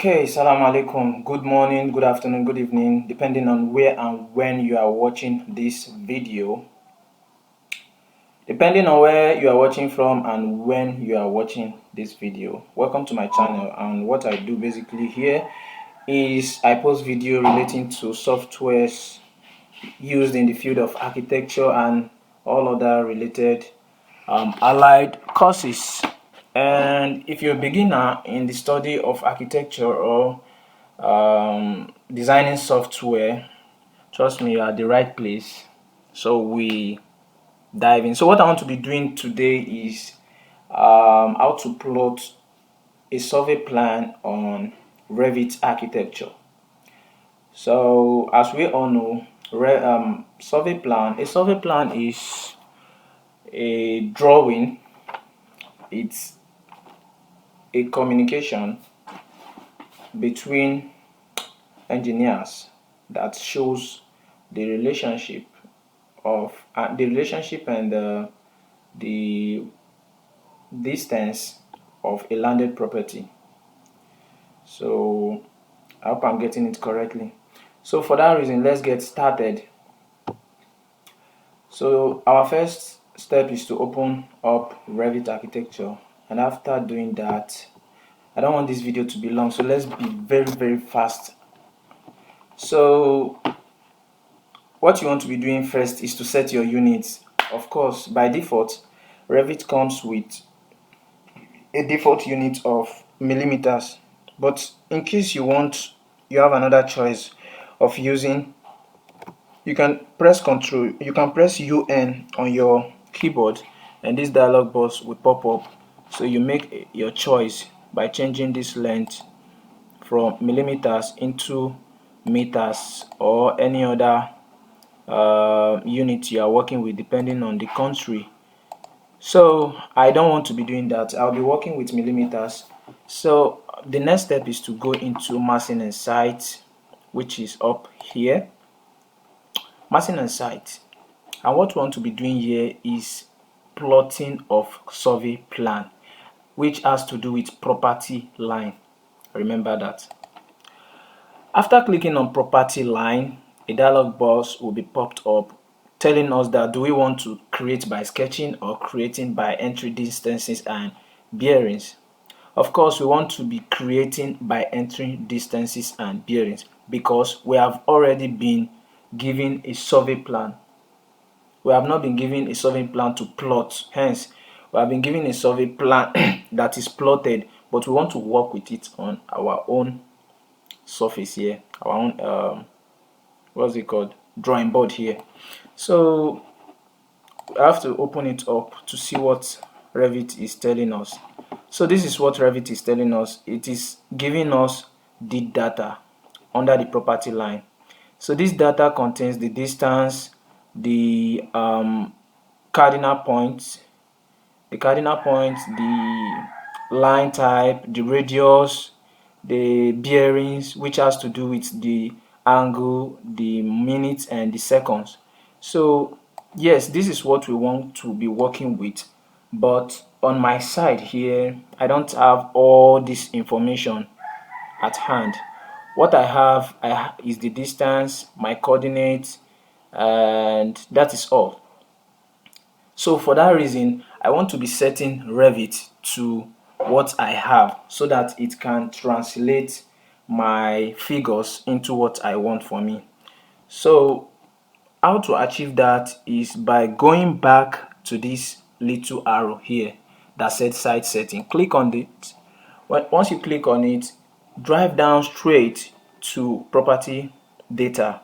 Okay, salam alaikum. Good morning, good afternoon, good evening, depending on where and when you are watching this video. Depending on where you are watching from and when you are watching this video. Welcome to my channel, and what I do basically here is I post video relating to softwares used in the field of architecture and all other related allied courses. And if you're a beginner in the study of architecture or designing software, trust me, you're at the right place. So we dive in. So what I want to be doing today is how to plot a survey plan on Revit architecture. So as we all know, a survey plan is a drawing. It's a communication between engineers that shows the relationship and the distance of a landed property. So I hope I'm getting it correctly. So for that reason, let's get started. So our first step is to open up Revit architecture, and after doing that, I don't want this video to be long, so let's be very fast. So what you want to be doing first is to set your units. Of course, by default, Revit comes with a default unit of millimeters, but in case you have another choice of using, you can press UN on your keyboard, and this dialog box will pop up. So you make your choice by changing this length from millimeters into meters or any other unit you are working with, depending on the country. So I don't want to be doing that. I'll be working with millimeters. So the next step is to go into massing and site, which is up here. Massing and site. And what we want to be doing here is plotting of survey plan, which has to do with property line. Remember that. After clicking on property line, a dialog box will be popped up telling us that do we want to create by sketching or creating by entry distances and bearings. Of course, we want to be creating by entering distances and bearings because we have already been given a survey plan. We have not been given a survey plan to plot. Hence, we have been given a survey plan that is plotted, but we want to work with it on our own surface here, our own what's it called, drawing board here. So I have to open it up to see what Revit is telling us. So this is what Revit is telling us. It is giving us the data under the property line. So this data contains the distance, the cardinal points, the line type, the radius, the bearings, which has to do with the angle, the minutes and the seconds. So yes, this is what we want to be working with, but on my side here I don't have all this information at hand. What I have is the distance, my coordinates, and that is all. So for that reason, I want to be setting Revit to what I have so that it can translate my figures into what I want for me. So how to achieve that is by going back to this little arrow here that says site setting. Click on it. Once you click on it, drive down straight to property data,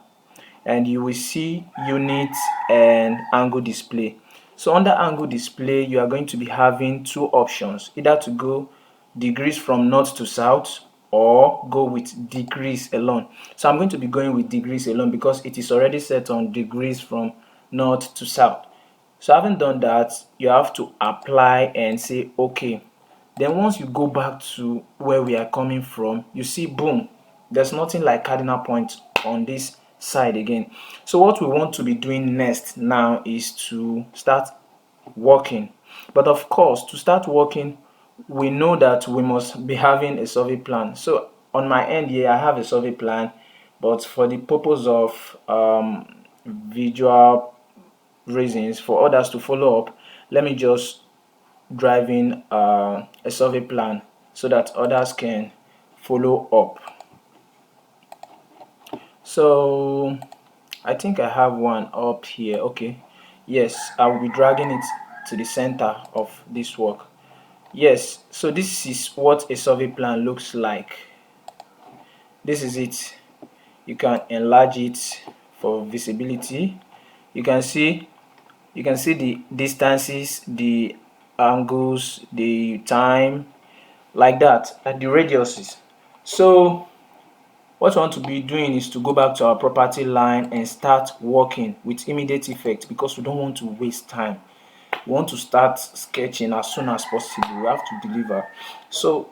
and you will see units and angle display. So under angle display, you are going to be having two options, either to go degrees from north to south or go with degrees alone. So I'm going to be going with degrees alone because it is already set on degrees from north to south. So having done that, you have to apply and say okay. Then once you go back to where we are coming from, you see boom, there's nothing like cardinal point on this side again. So what we want to be doing next now is to start working. But of course, to start working, we know that we must be having a survey plan. So on my end here I have a survey plan, but for the purpose of visual reasons for others to follow up, let me just drive in a survey plan so that others can follow up. So I think I have one up here. Okay, yes, I will be dragging it to the center of this work. Yes, so this is what a survey plan looks like. This is it. You can enlarge it for visibility. You can see the distances, the angles, the time, like that, and the radiuses. So what we want to be doing is to go back to our property line and start working with immediate effect, because we don't want to waste time. We want to start sketching as soon as possible. We have to deliver. So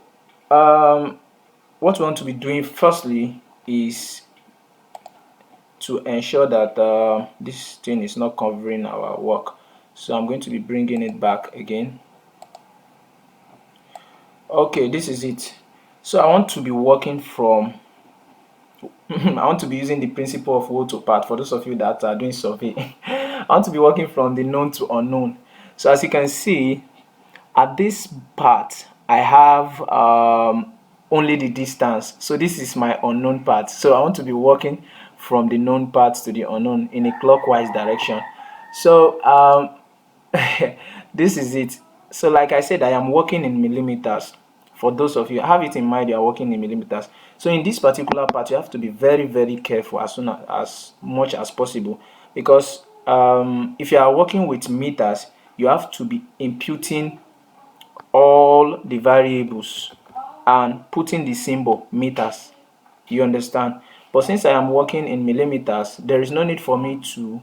what we want to be doing firstly is to ensure that this thing is not covering our work. So I'm going to be bringing it back again. Okay, this is it. So I want to be working from I want to be using the principle of whole to part for those of you that are doing survey. I want to be working from the known to unknown. So as you can see, at this part, I have only the distance. So this is my unknown part. So I want to be working from the known part to the unknown in a clockwise direction. So this is it. So like I said, I am working in millimeters. For those of you, have it in mind you are working in millimeters. So in this particular part, you have to be very careful as much as possible, because if you are working with meters, you have to be imputing all the variables and putting the symbol meters. You understand? But since I am working in millimeters, there is no need for me to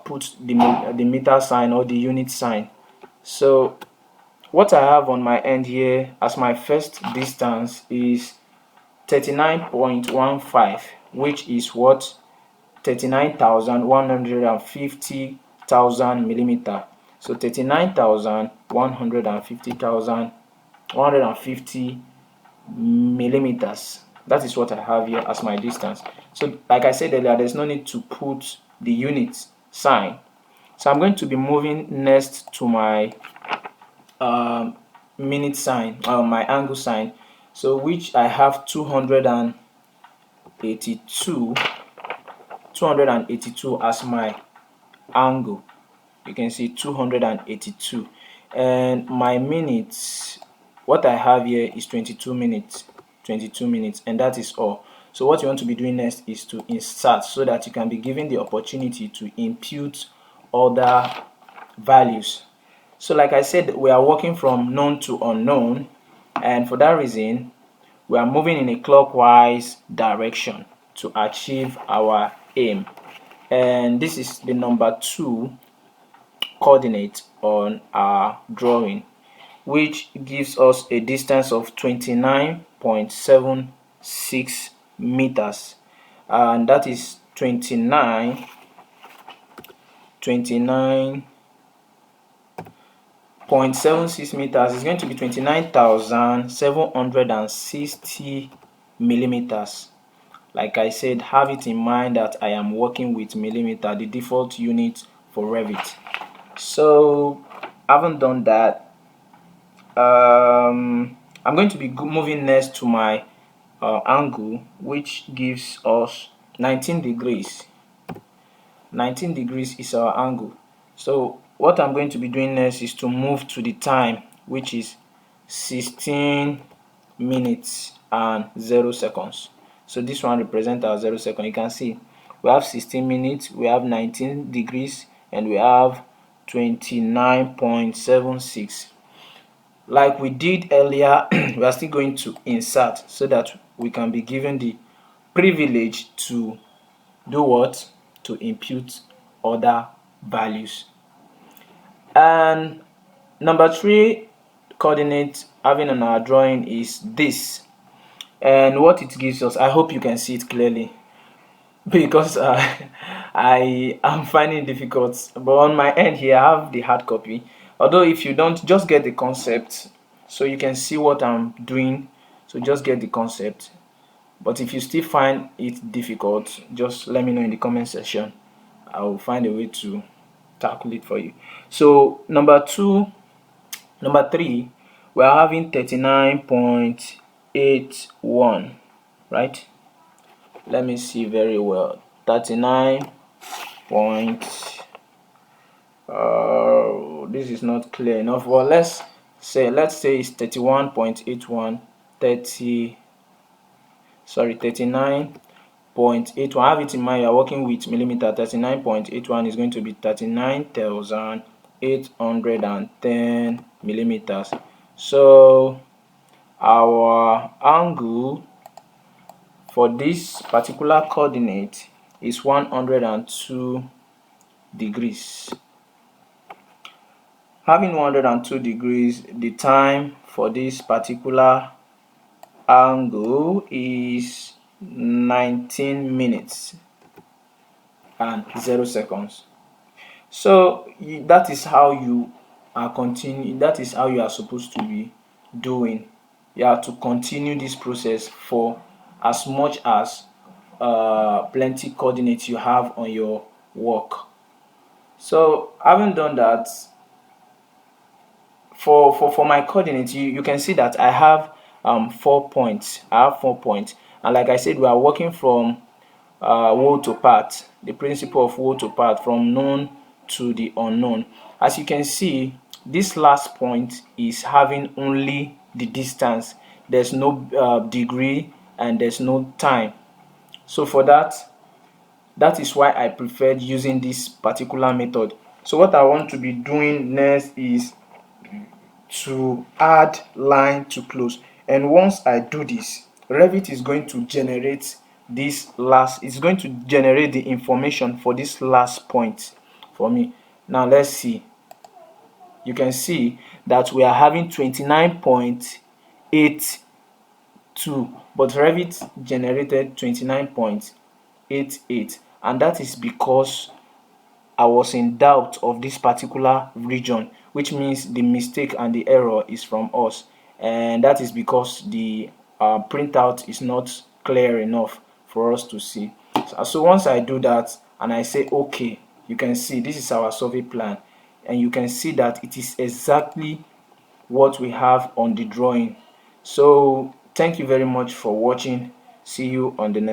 put the meter sign or the unit sign. So what I have on my end here as my first distance is 39.15, which is what 39,150,000 millimeter. So 39,150,150 millimeters. That is what I have here as my distance. So like I said earlier, there's no need to put the unit sign. So I'm going to be moving next to my minute sign, my angle sign, so which I have 282 as my angle. You can see 282, and my minutes, what I have here is 22 minutes, and that is all. So what you want to be doing next is to insert, so that you can be given the opportunity to impute other values. So like I said, we are working from known to unknown, and for that reason we are moving in a clockwise direction to achieve our aim. And this is the number 2 coordinate on our drawing, which gives us a distance of 29.76 meters, and that is 29.76 meters is going to be 29,760 millimeters. Like I said, have it in mind that I am working with millimeter, the default unit for Revit. So having done that, I'm going to be moving next to my angle, which gives us 19 degrees. 19 degrees is our angle. So what I'm going to be doing next is to move to the time, which is 16 minutes and 0 seconds. So this one represents our 0 second. You can see we have 16 minutes, we have 19 degrees, and we have 29.76. Like we did earlier, we are still going to insert so that we can be given the privilege to do what? To impute other values. And number 3 coordinate having on our drawing is this, and what it gives us, I hope you can see it clearly, because I am finding it difficult, but on my end here I have the hard copy. Although if you don't, just get the concept so you can see what I'm doing So just get the concept. But if you still find it difficult, just let me know in the comment section. I will find a way to tackle it for you. So number 3, we are having 39.81, right? Let me see very well. 39 point, this is not clear enough. Well, let's say it's 31.81, 39.81. I have it in mind, you are working with millimeter. 39.81 is going to be 39,810 millimeters. So our angle for this particular coordinate is 102 degrees. Having 102 degrees, the time for this particular angle is 19 minutes and 0 seconds. So that is how you are that is how you are supposed to be doing. You have to continue this process for as much as plenty coordinates you have on your work. So having done that, for my coordinates, you can see that I have 4 points. And like I said, we are working from whole to part, the principle of whole to part, from known to the unknown. As you can see, this last point is having only the distance. There's no degree and there's no time. So for that is why I preferred using this particular method. So what I want to be doing next is to add line to close, and once I do this, Revit is going to generate the information for this last point for me. Now let's see. You can see that we are having 29.82, but Revit generated 29.88, and that is because I was in doubt of this particular region, which means the mistake and the error is from us, and that is because the printout is not clear enough for us to see. So once I do that and I say okay, you can see this is our survey plan, and you can see that it is exactly what we have on the drawing. So thank you very much for watching. See you on the next